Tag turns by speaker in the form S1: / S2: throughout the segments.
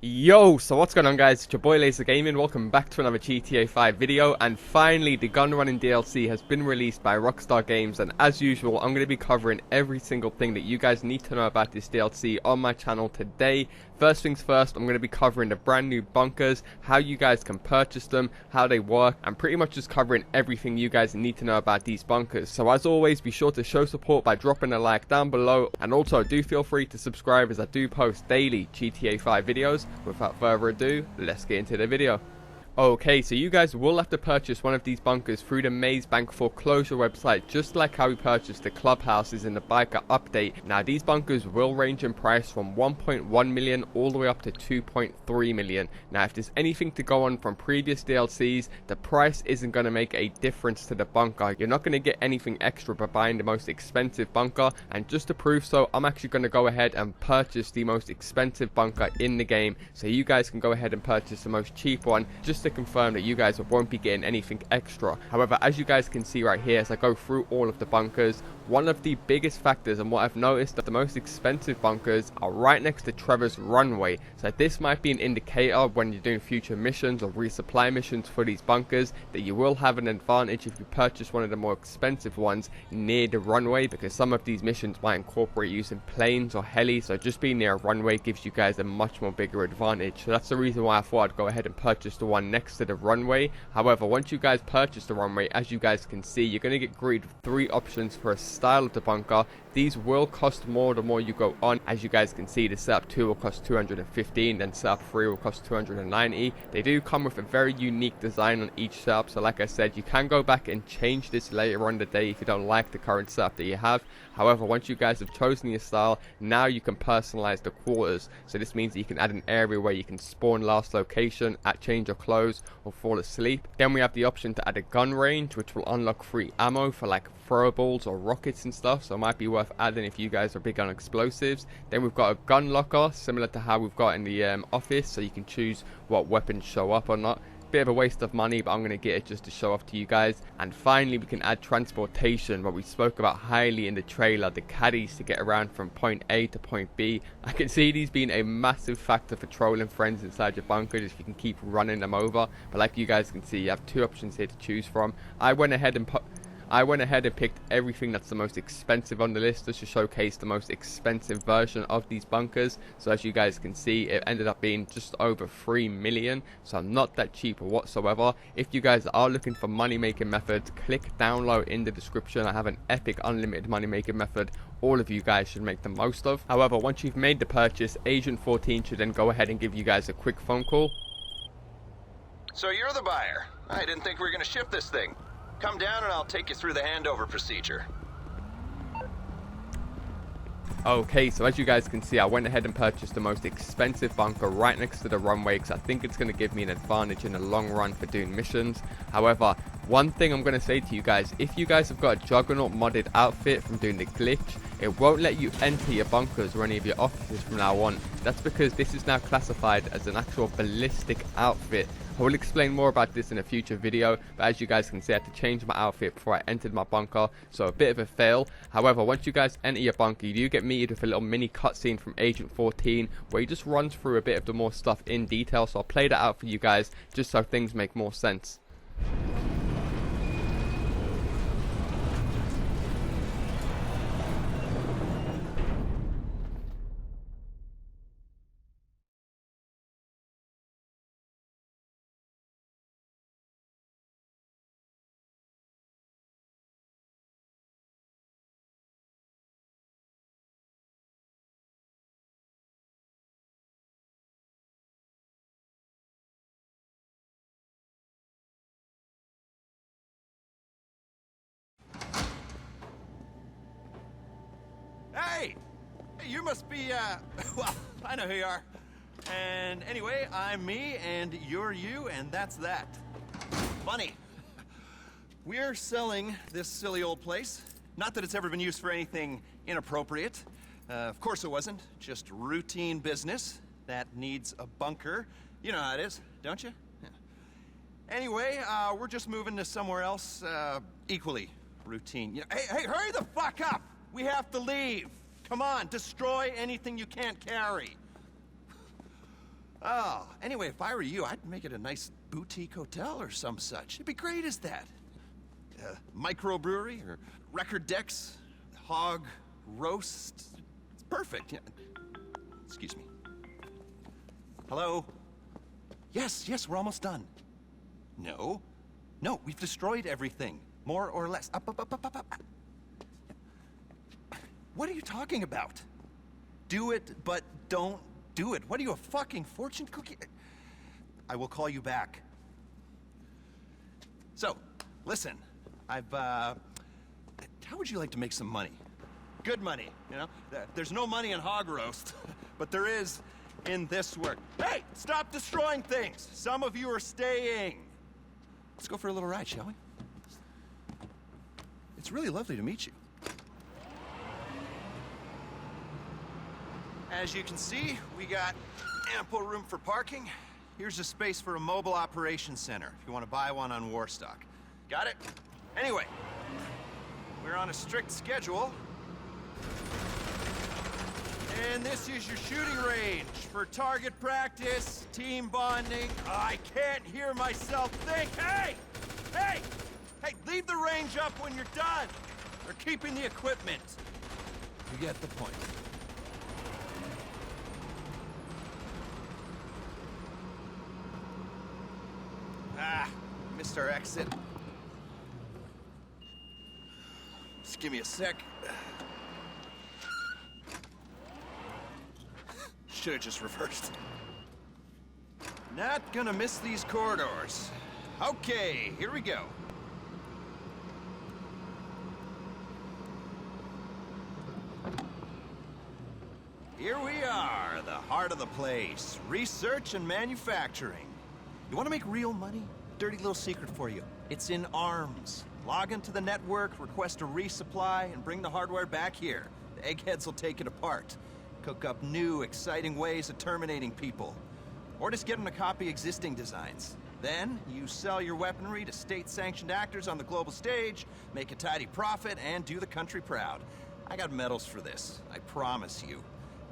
S1: Yo, so what's going on guys, it's your boy LaazrGaming, welcome back to another GTA 5 video, and finally the gun running DLC has been released by Rockstar Games, and as usual I'm going to be covering every single thing that you guys need to know about this DLC on my channel today. First things first, I'm going to be covering the brand new bunkers, how you guys can purchase them, how they work, and pretty much just covering everything you guys need to know about these bunkers. So as always, be sure to show support by dropping a like down below, and also do feel free to subscribe as I do post daily GTA 5 videos. Without further ado, let's get into the video. Okay, so you guys will have to purchase one of these bunkers through the Maze Bank foreclosure website, just like how we purchased the clubhouses in the biker update. Now these bunkers will range in price from 1.1 million all the way up to 2.3 million. Now if there's anything to go on from previous DLCs, the price isn't going to make a difference to the bunker. You're not going to get anything extra by buying the most expensive bunker, and just to prove so, I'm actually going to go ahead and purchase the most expensive bunker in the game, so you guys can go ahead and purchase the most cheap one, just to confirm that you guys won't be getting anything extra. However, as you guys can see right here as I go through all of the bunkers, one of the biggest factors and what I've noticed that the most expensive bunkers are right next to Trevor's runway. So this might be an indicator when you're doing future missions or resupply missions for these bunkers that you will have an advantage if you purchase one of the more expensive ones near the runway, because some of these missions might incorporate using planes or heli, so just being near a runway gives you guys a much more bigger advantage. So that's the reason why I thought I'd go ahead and purchase the one next to the runway. However, once you guys purchase the runway, as you guys can see, you're going to get greeted with 3 options for a style of the bunker. These will cost more the more you go on. As you guys can see, the setup 2 will cost 215, then setup 3 will cost 290. They do come with a very unique design on each setup, so like I said, you can go back and change this later on in the day if you don't like the current setup that you have. However, once you guys have chosen your style, now you can personalize the quarters. So this means that you can add an area where you can spawn last location, change your clothes, or fall asleep. Then we have the option to add a gun range, which will unlock free ammo for like throwables or rockets and stuff, so it might be worth adding if you guys are big on explosives. Then we've got a gun locker, similar to how we've got in the office, so you can choose what weapons show up or not. Bit of a waste of money, but I'm going to get it just to show off to you guys. And finally, we can add transportation, what we spoke about highly in the trailer, the caddies to get around from point A to point B. I can see these being a massive factor for trolling friends inside your bunker if you can keep running them over. But like you guys can see, you have 2 options here to choose from. I went ahead and picked everything that's the most expensive on the list, just to showcase the most expensive version of these bunkers. So as you guys can see, it ended up being just over 3 million, so not that cheap whatsoever. If you guys are looking for money making methods, click download in the description. I have an epic unlimited money making method all of you guys should make the most of. However, once you've made the purchase, Agent 14 should then go ahead and give you guys a quick phone call.
S2: So you're the buyer. I didn't think we were going to ship this thing. Come down and I'll take you through the handover procedure.
S1: Okay, so as you guys can see, I went ahead and purchased the most expensive bunker right next to the runway because I think it's going to give me an advantage in the long run for doing missions. However, one thing I'm going to say to you guys, if you guys have got a Juggernaut modded outfit from doing the glitch, it won't let you enter your bunkers or any of your offices from now on. That's because this is now classified as an actual ballistic outfit. I will explain more about this in a future video, but as you guys can see, I had to change my outfit before I entered my bunker, so a bit of a fail. However, once you guys enter your bunker, you do get meted with a little mini cutscene from Agent 14 where he just runs through a bit of the more stuff in detail, so I'll play that out for you guys just so things make more sense.
S3: Hey! You must be, well, I know who you are. And anyway, I'm me, and you're you, and that's that. Funny. We're selling this silly old place. Not that it's ever been used for anything inappropriate. Of course it wasn't. Just routine business that needs a bunker. You know how it is, don't you? Yeah. Anyway, we're just moving to somewhere else, equally routine. You know, hey, hurry the fuck up! We have to leave. Come on, destroy anything you can't carry. Oh, anyway, if I were you, I'd make it a nice boutique hotel or some such. It'd be great as that. Microbrewery or record decks, hog roast. It's perfect. Yeah. Excuse me. Hello? Yes, we're almost done. No, we've destroyed everything. More or less. Up. What are you talking about? Do it, but don't do it. What are you, a fucking fortune cookie? I will call you back. So, listen, how would you like to make some money? Good money, you know? There's no money in hog roast, but there is in this work. Hey, stop destroying things! Some of you are staying. Let's go for a little ride, shall we? It's really lovely to meet you. As you can see, we got ample room for parking. Here's a space for a mobile operations center, if you want to buy one on Warstock. Got it? Anyway, we're on a strict schedule. And this is your shooting range for target practice, team bonding. Oh, I can't hear myself think. Hey, leave the range up when you're done. They're keeping the equipment. You get the point. Missed our exit. Just give me a sec. Should have just reversed. Not gonna miss these corridors. Okay, here we go. Here we are, the heart of the place. Research and manufacturing. You want to make real money? Dirty little secret for you. It's in arms. Log into the network, request a resupply, and bring the hardware back here. The eggheads will take it apart. Cook up new, exciting ways of terminating people. Or just get them to copy existing designs. Then, you sell your weaponry to state-sanctioned actors on the global stage, make a tidy profit, and do the country proud. I got medals for this, I promise you.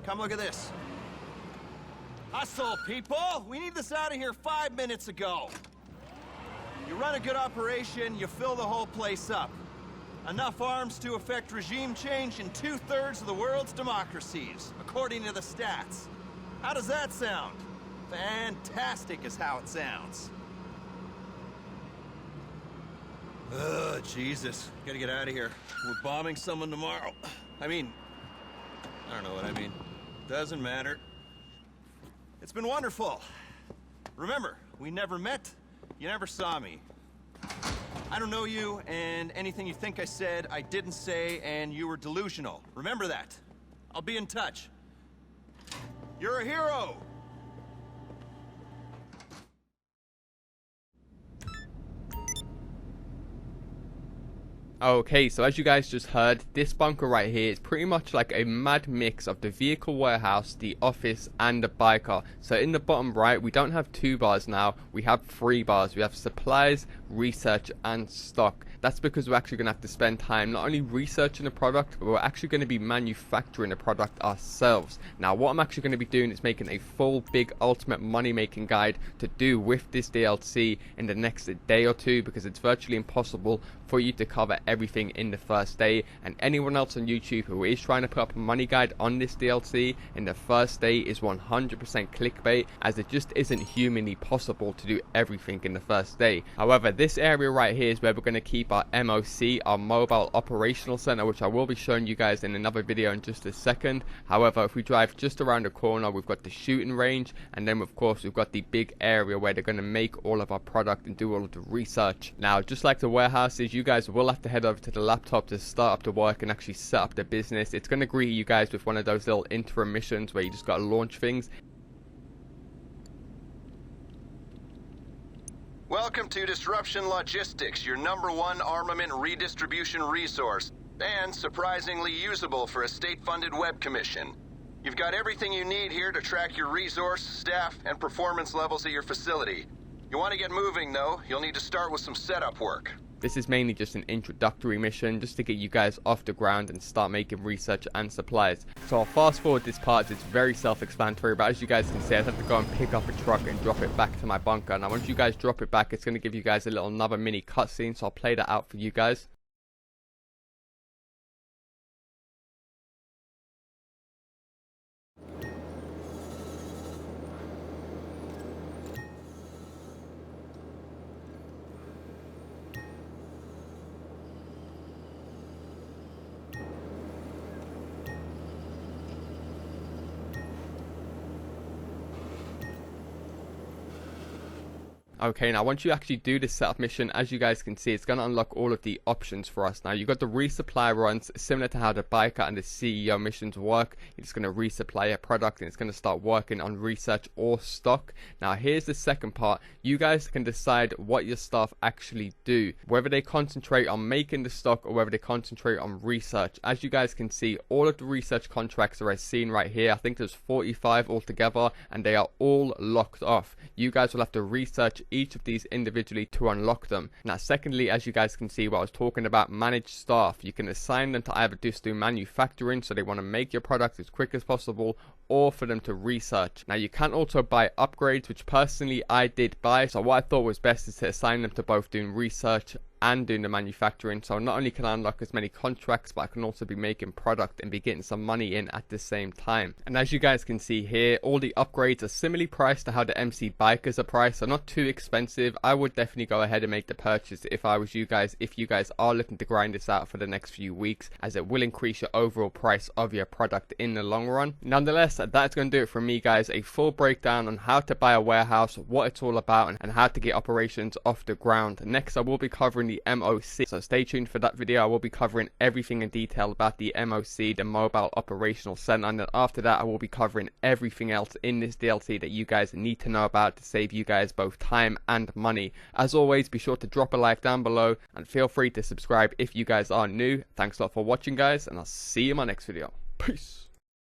S3: Come look at this. Hustle, people! We need this out of here 5 minutes ago. You run a good operation, you fill the whole place up. Enough arms to effect regime change in 2/3 of the world's democracies, according to the stats. How does that sound? Fantastic is how it sounds. Ugh, Jesus. Gotta get out of here. We're bombing someone tomorrow. I don't know what I mean. Doesn't matter. It's been wonderful. Remember, we never met, you never saw me. I don't know you, and anything you think I said, I didn't say, and you were delusional. Remember that. I'll be in touch. You're a hero!
S1: Okay, so as you guys just heard, this bunker right here is pretty much like a mad mix of the vehicle warehouse, the office, and the biker. So in the bottom right, we don't have 2 bars now, we have 3 bars. We have supplies, research, and stock. That's because we're actually going to have to spend time not only researching the product, but we're actually going to be manufacturing the product ourselves. Now, what I'm actually going to be doing is making a full, big, ultimate money-making guide to do with this DLC in the next day or 2, because it's virtually impossible for you to cover everything in the first day, and anyone else on YouTube who is trying to put up a money guide on this DLC in the first day is 100% clickbait, as it just isn't humanly possible to do everything in the first day. However, this area right here is where we're going to keep our MOC, our mobile operational center, which I will be showing you guys in another video in just a second. However, if we drive just around the corner, we've got the shooting range, and then of course we've got the big area where they're going to make all of our product and do all of the research. Now, just like the warehouses, you guys will have to head over to the laptop to start up the work and actually set up the business. It's going to greet you guys with one of those little interim missions where you just got to launch things.
S2: Welcome to Disruption Logistics, your #1 armament redistribution resource, and surprisingly usable for a state-funded web commission. You've got everything you need here to track your resource, staff, and performance levels at your facility. You want to get moving, though, you'll need to start with some setup work.
S1: This is mainly just an introductory mission just to get you guys off the ground and start making research and supplies. So I'll fast forward this part. It's very self-explanatory, but as you guys can see, I have to go and pick up a truck and drop it back to my bunker. Now once you guys drop it back, it's going to give you guys a little another mini cutscene, so I'll play that out for you guys. Okay, now once you actually do this setup mission, as you guys can see, it's going to unlock all of the options for us. Now you've got the resupply runs, similar to how the biker and the CEO missions work. You're just going to resupply a product and it's going to start working on research or stock. Now here's the second part. You guys can decide what your staff actually do, whether they concentrate on making the stock or whether they concentrate on research. As you guys can see, all of the research contracts are as seen right here. I think there's 45 altogether and they are all locked off. You guys will have to research each of these individually to unlock them. Now secondly, as you guys can see, what I was talking about, managed staff, you can assign them to either just do manufacturing, so they want to make your product as quick as possible, or for them to research. Now you can also buy upgrades, which personally I did buy, so what I thought was best is to assign them to both doing research and doing the manufacturing. So not only can I unlock as many contracts, but I can also be making product and be getting some money in at the same time. And as you guys can see here, all the upgrades are similarly priced to how the MC bikers are priced, so not too expensive. I would definitely go ahead and make the purchase if I was you guys, if you guys are looking to grind this out for the next few weeks, as it will increase your overall price of your product in the long run. Nonetheless, that's going to do it from me guys. A full breakdown on how to buy a warehouse, what it's all about, and how to get operations off the ground. Next I will be covering the MOC, so stay tuned for that video. I will be covering everything in detail about the MOC, the Mobile Operational Center, and then after that I will be covering everything else in this DLC that you guys need to know about to save you guys both time and money. As always, be sure to drop a like down below and feel free to subscribe if you guys are new. Thanks a lot for watching guys, and I'll see you in my next video. Peace.